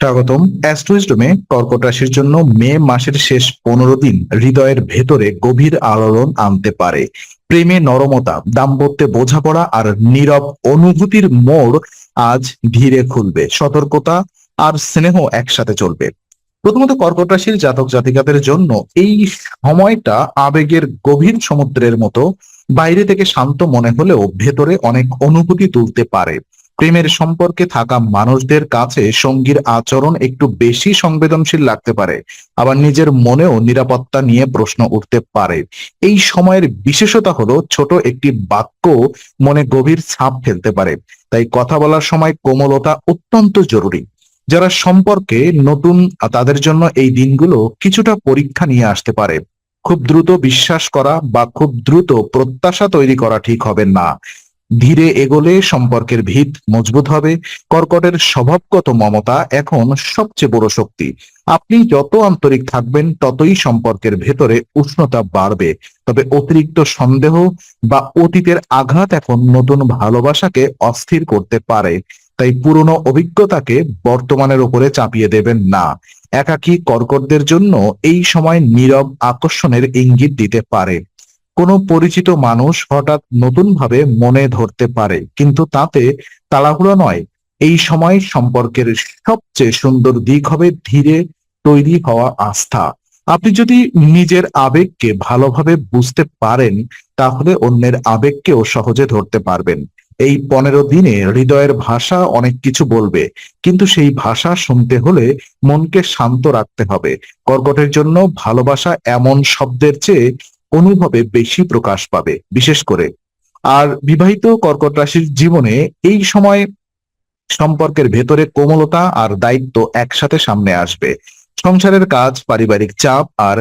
স্বাগতম অ্যাস্ট্রোইজডমে। কর্কট রাশির জন্য মে মাসের শেষ 15 দিন হৃদয়ের ভেতরে গভীর আলোড়ন আনতে পারে। প্রেমে নরমতা, দাম্পত্যে বোঝাপড়া আর নীরব অনুভূতির মোড় আজ ধীরে খুলবে। সতর্কতা আর স্নেহ একসাথে চলবে। প্রথমত কর্কট রাশির জাতক জাতিকাদের জন্য এই সময়টা আবেগের গভীর সমুদ্রের মতো। বাইরে থেকে শান্ত মনে হলেও ভেতরে অনেক অনুভূতি তুলতে পারে। প্রেমের সম্পর্কে থাকা মানুষদের কাছে সঙ্গীর আচরণ একটু বেশি সংবেদনশীল লাগতে পারে। আবার নিজের মনেও নিরাপত্তা নিয়ে প্রশ্ন উঠতে পারে। এই সময়ের বিশেষতা হলো ছোট একটি বাক্য মনে গভীর ছাপ ফেলতে পারে। তাই কথা বলার সময় কোমলতা অত্যন্ত জরুরি। যারা সম্পর্কে নতুন তাদের জন্য এই দিনগুলো কিছুটা পরীক্ষা নিয়ে আসতে পারে। খুব দ্রুত বিশ্বাস করা বা খুব দ্রুত প্রত্যাশা তৈরি করা ঠিক হবে না। ধীরে এগোলে সম্পর্কের ভিত মজবুত হবে। কর্কটের স্বভাবগত মমতা এখন সবচেয়ে বড় শক্তি। আপনি যত আন্তরিক থাকবেন ততই সম্পর্কের ভেতরে উষ্ণতা বাড়বে। তবে অতিরিক্ত সন্দেহ বা অতীতের আঘাত এখন নতুন ভালোবাসাকে অস্থির করতে পারে। তাই পুরনো অভিজ্ঞতাকে বর্তমানের উপরে চাপিয়ে দেবেন না। একাকী কর্কটদের জন্য এই সময় নীরব আকর্ষণের ইঙ্গিত দিতে পারে। কোনো পরিচিত মানুষ হঠাৎ নতুন ভাবে মনে ধরতে পারে, কিন্তু তাতে তাড়াহুড়ো নয়। এই সময় সম্পর্কের সবচেয়ে সুন্দর দিক হবে ধীরে তৈরি হওয়া আস্থা। আপনি যদি নিজের আবেগকে ভালোভাবে বুঝতে পারেন, তাহলে অন্যের আবেগকেও সহজে ধরতে পারবেন। এই 15 দিনে হৃদয়ের ভাষা অনেক কিছু বলবে, কিন্তু সেই ভাষা শুনতে হলে মনকে শান্ত রাখতে হবে। কর্কটের জন্য ভালোবাসা এমন শব্দের চেয়ে অনুভবে বেশি প্রকাশ পাবে, বিশেষ করে। আর বিবাহিত কর্কট রাশির জীবনে এই সময় সম্পর্কের ভেতরে কোমলতা আর দায়িত্ব একসাথে সামনে আসবে। সংসারের কাজ, পারিবারিক চাপ আর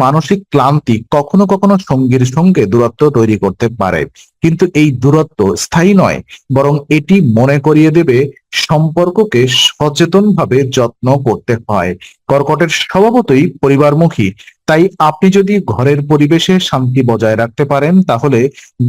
মানসিক ক্লান্তি কখনো কখনো সঙ্গীর সঙ্গে দূরত্ব তৈরি করতে পারে। কিন্তু এই দূরত্ব স্থায়ী নয়, বরং এটি মনে করিয়ে দেবে সম্পর্ককে সচেতনভাবে যত্ন করতে হয়। কর্কটের স্বভাবতই পরিবারমুখী। তাই আপনি যদি ঘরের পরিবেশে শান্তি বজায় রাখতে পারেন, তাহলে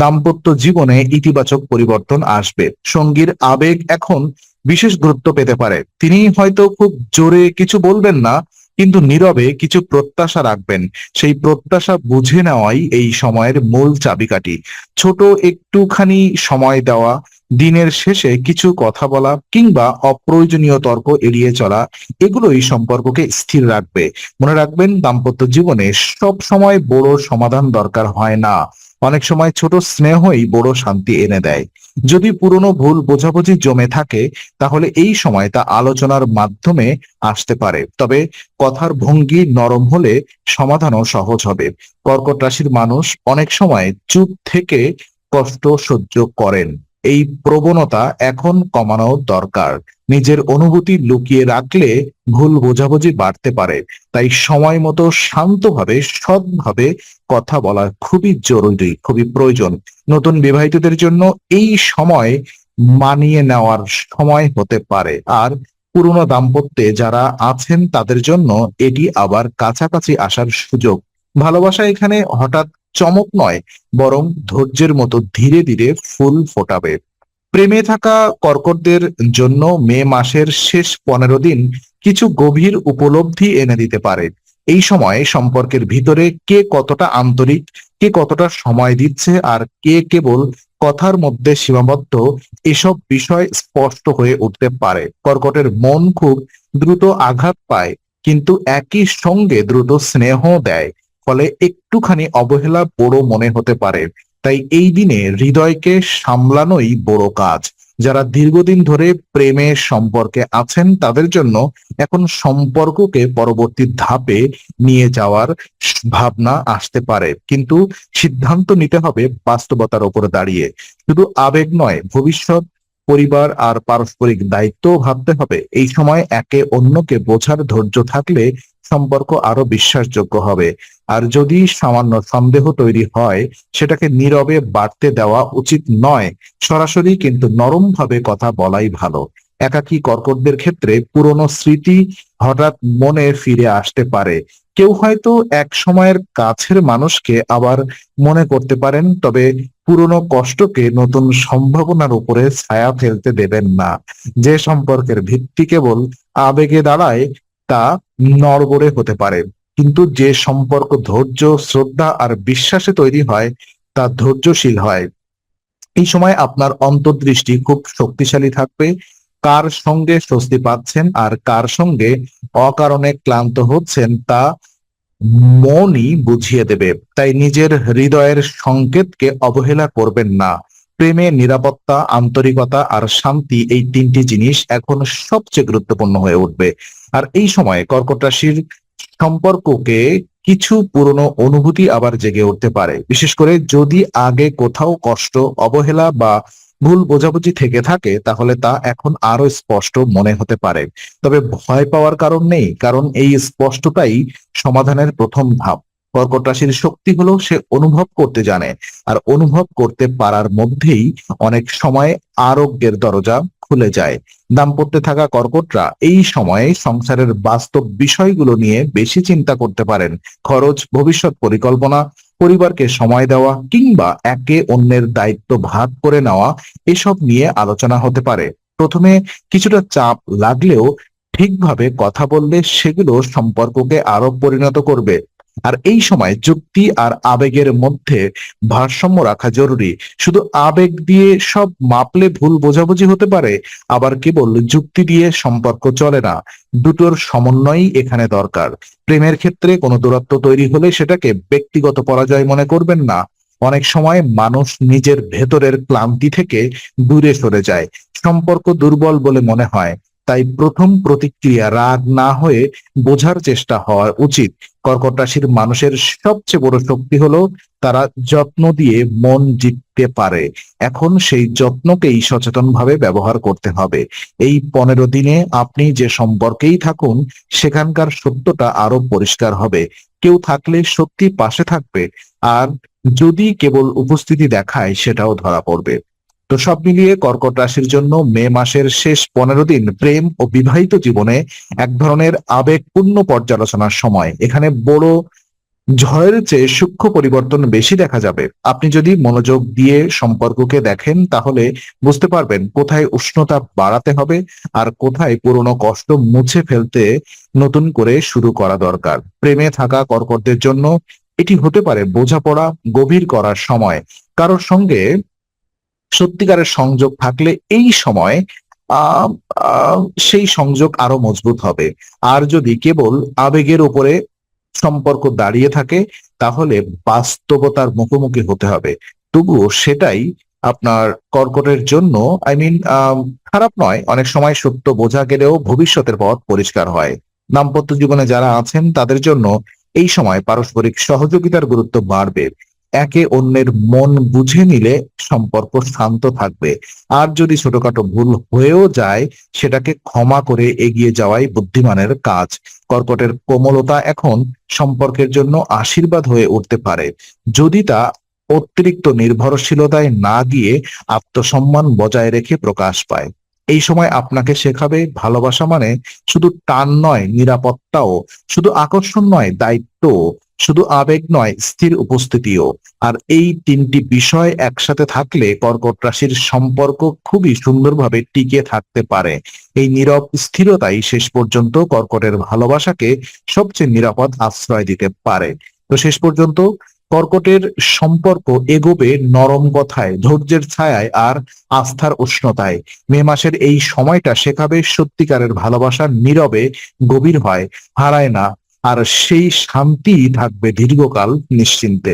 দাম্পত্য জীবনে ইতিবাচক পরিবর্তন আসবে। সঙ্গীর আবেগ এখন বিশেষ গুরুত্ব পেতে পারে। তিনি হয়তো খুব জোরে কিছু বলবেন না, কিন্তু নীরবে কিছু প্রত্যাশা রাখবেন। সেই প্রত্যাশা বুঝে নেওয়াই এই সময়ের মূল চাবিকাঠি। ছোট একটুখানি সময় দেওয়া, দিনের শেষে কিছু কথা বলা কিংবা অপ্রয়োজনীয় তর্ক এড়িয়ে চলা, এগুলোই সম্পর্ককে স্থির রাখবে। মনে রাখবেন, দাম্পত্য জীবনে সব সময় বড় সমাধান দরকার হয় না। অনেক সময় ছোট স্নেহই বড় শান্তি এনে দেয়। যদি পুরনো ভুল বোঝাবুঝি জমে থাকে, তাহলে এই সময় তা আলোচনার মাধ্যমে আসতে পারে। তবে কথার ভঙ্গি নরম হলে সমাধানও সহজ হবে। কর্কট রাশির মানুষ অনেক সময় চুপ থেকে কষ্ট সহ্য করেন। এই প্রবণতা এখন কমানো দরকার। নিজের অনুভূতি লুকিয়ে রাখলে ভুল বোঝাবুঝি বাড়তে পারে। তাই সময় মতো শান্তভাবে সৎভাবে কথা বলা খুবই জরুরি, খুবই প্রয়োজন। নতুন বিবাহিতদের জন্য এই সময় মানিয়ে নেওয়ার সময় হতে পারে। আর পুরনো দাম্পত্যে যারা আছেন তাদের জন্য এটি আবার কাছাকাছি আসার সুযোগ। ভালোবাসা এখানে হঠাৎ চমক নয়, বরং ধৈর্যের মতো ধীরে ধীরে ফুল ফোটাবে। প্রেমে থাকা কর্কটদের জন্য মে মাসের শেষ 15 দিন কিছু গভীর উপলব্ধি এনে দিতে পারে। এই সময় সম্পর্কের ভিতরে কে কতটা আন্তরিক, কে কতটা সময় দিচ্ছে আর কে কেবল কথার মধ্যে সীমাবদ্ধ, এসব বিষয় স্পষ্ট হয়ে উঠতে পারে। কর্কটের মন খুব দ্রুত আঘাত পায়, কিন্তু একই সঙ্গে দ্রুত স্নেহ দেয়। ফলে একটুখানি অবহেলা বড় মনে হতে পারে। তাই এই দিনে হৃদয়কে সামলানোই বড় কাজ। যারা দীর্ঘদিন ধরে প্রেমের সম্পর্কে আছেন, তাদের জন্য এখন সম্পর্ককে পরবর্তী ধাপে নিয়ে যাওয়ার ভাবনা আসতে পারে, কিন্তু সিদ্ধান্ত নিতে হবে বাস্তবতার উপরে দাঁড়িয়ে। শুধু আবেগ নয়, ভবিষ্যৎ, পরিবার আর পারস্পরিক দায়িত্বও ভাবতে হবে। এই সময় একে অন্যকে বোঝার ধৈর্য থাকলে সম্পর্ক আরো বিশ্বাসযোগ্য হবে। আর যদি সামান্য সন্দেহ তৈরি হয়, সেটাকে নীরবে বাড়তে দেওয়া উচিত নয়। সরাসরি কিন্তু নরম ভাবে কথা বলাই ভালো। একাকী কর্কটদের ক্ষেত্রে পুরনো স্মৃতি হঠাৎ মনে ফিরে আসতে পারে, কেউ হয়তো এক সময়ের কাছের মানুষকে আবার মনে করতে পারেন, তবে পুরনো কষ্টকে নতুন সম্ভাবনার উপরে ছায়া ফেলতে দেবেন না। যে সম্পর্কের ভিত্তি কেবল আবেগে দাঁড়ায় তা নড়বড়ে হতে পারে, কিন্তু যে সম্পর্ক ধৈর্য, শ্রদ্ধা আর বিশ্বাসে তৈরি হয় তা ধৈর্যশীল হয়। এই সময় আপনার অন্তর্দৃষ্টি খুব শক্তিশালী থাকবে। কার সঙ্গে স্বস্তি পাচ্ছেন আর কার সঙ্গে অকারণে ক্লান্ত হচ্ছেন তা মনই বুঝিয়ে দেবে। তাই নিজের হৃদয়ের সংকেতকে অবহেলা করবেন না। প্রেমে নিরাপত্তা, আন্তরিকতা আর শান্তি, এই তিনটি জিনিস এখন সবচেয়ে গুরুত্বপূর্ণ হয়ে উঠবে। আর এই সময় কর্কট রাশির সম্পর্ককে কিছু পুরনো অনুভূতি আবার জেগে উঠতে পারে, বিশেষ করে যদি আগে কোথাও কষ্ট, অবহেলা বা ভুল বোঝাবুঝি থেকে থাকে, তাহলে তা এখন আরো স্পষ্ট মনে হতে পারে। তবে ভয় পাওয়ার কারণ নেই, কারণ এই স্পষ্টতাই সমাধানের প্রথম ধাপ। কর্কট রাশির শক্তি হলো সে অনুভব করতে জানে, আর অনুভব করতে পারার মধ্যেই অনেক সময় আরোগ্যের দরজা খুলে যায়। দাম্পত্যে থাকা কর্কটরা এই সময়ে সংসারের বাস্তব বিষয়গুলো নিয়ে বেশি চিন্তা করতে পারেন। খরচ, ভবিষ্যৎ পরিকল্পনা, পরিবারকে সময় দেওয়া কিংবা একে অন্যের দায়িত্ব ভাগ করে নেওয়া, এসব নিয়ে আলোচনা হতে পারে। প্রথমে কিছুটা চাপ লাগলেও ঠিকভাবে কথা বললে সেগুলো সম্পর্ককে আরো পরিণত করবে। আর এই সময় যুক্তি আর আবেগের মধ্যে ভারসাম্য রাখা জরুরি। শুধু আবেগ দিয়ে সব মাপলে ভুল বোঝাবুঝি হতে পারে, আবার কেবল যুক্তি দিয়ে সম্পর্ক চলে না। দুটোর সমন্বয়ই এখানে দরকার। প্রেমের ক্ষেত্রে কোনো দূরত্ব তৈরি হলে সেটাকে ব্যক্তিগত পরাজয় মনে করবেন না। অনেক সময় মানুষ নিজের ভেতরের ক্লান্তি থেকে দূরে সরে যায়, সম্পর্ক দুর্বল বলে মনে হয়। তাই প্রথম প্রতিক্রিয়া রাগ না হয়ে বোঝার চেষ্টা হওয়া উচিত। কর্কট রাশির মানুষের সবচেয়ে বড় শক্তি হলো তারা যত্ন দিয়ে মন জিততে পারে। এখন সেই যত্নকেই সচেতনভাবে ব্যবহার করতে হবে। এই 15 দিনে আপনি যে সম্পর্কেই থাকুন, সেখানকার সত্যটা আরো পরিষ্কার হবে। কেউ থাকলে সত্যি পাশে থাকবে, আর যদি কেবল উপস্থিতি দেখায় সেটাও ধরা পড়বে। তো সব মিলিয়ে কর্কট রাশির জন্য মে মাসের শেষ 15 দিন প্রেম ও বিবাহিত জীবনে এক ধরনের আবেগপূর্ণ পর্যালোচনার সময়। এখানে বড় ঝড়ের চেয়ে সূক্ষ্ম পরিবর্তন বেশি দেখা যাবে। আপনি যদি মনোযোগ দিয়ে সম্পর্ককে দেখেন, তাহলে বুঝতে পারবেন কোথায় উষ্ণতা বাড়াতে হবে আর কোথায় পুরনো কষ্ট মুছে ফেলতে নতুন করে শুরু করা দরকার। প্রেমে থাকা কর্কটদের জন্য এটি হতে পারে বোঝাপড়া গভীর করার সময়। কারোর সঙ্গে সত্যিকারের সংযোগ থাকলে এই সময় আহ আহ, সেই সংযোগ আরো মজবুত হবে। আর যদি কেবল আবেগের উপরে সম্পর্ক দাঁড়িয়ে থাকে, তাহলে বাস্তবতার মুখোমুখি হতে হবে। তবুও সেটাই আপনার কর্কটের জন্য, আই মিন, খারাপ নয়। অনেক সময় সত্য বোঝা গেলেও ভবিষ্যতের পথ পরিষ্কার হয়। দাম্পত্য জীবনে যারা আছেন তাদের জন্য এই সময় পারস্পরিক সহযোগিতার গুরুত্ব বাড়বে। একে অন্যের মন বুঝে নিলে সম্পর্ক শান্ত থাকবে। আর যদি ছোটখাটো ভুল হয়েও যায়, সেটাকে ক্ষমা করে এগিয়ে যাওয়াই বুদ্ধিমানের কাজ। কর্কটের কোমলতা এখন সম্পর্কের জন্য আশীর্বাদ হয়ে উঠতে পারে, যদি তা অতিরিক্ত নির্ভরশীলতায় না গিয়ে আত্মসম্মান বজায় রেখে প্রকাশ পায়। এই সময় আপনাকে শেখাবে ভালোবাসা মানে শুধু টান নয়, নিরাপত্তাও; শুধু আকর্ষণ নয়, দায়িত্ব; শুধু আবেগ নয়, স্থির উপস্থিতিও। আর এই তিনটি বিষয় একসাথে থাকলে কর্কট রাশির সম্পর্ক খুবই সুন্দরভাবে টিকে থাকতে পারে। এই নীরব স্থিরতাই শেষ পর্যন্ত কর্কটের ভালোবাসাকে সবচেয়ে নিরাপদ আশ্রয় দিতে পারে। তো শেষ পর্যন্ত কর্কটের সম্পর্ক এগোবে নরম কথায়, ধৈর্যের ছায়ায় আর আস্থার উষ্ণতায়। মে মাসের এই সময়টা শেখাবে সত্যিকারের ভালোবাসা নীরবে গভীর হয়, হারায় না, আর সেই শান্তি থাকবে দীর্ঘকাল নিশ্চিন্তে।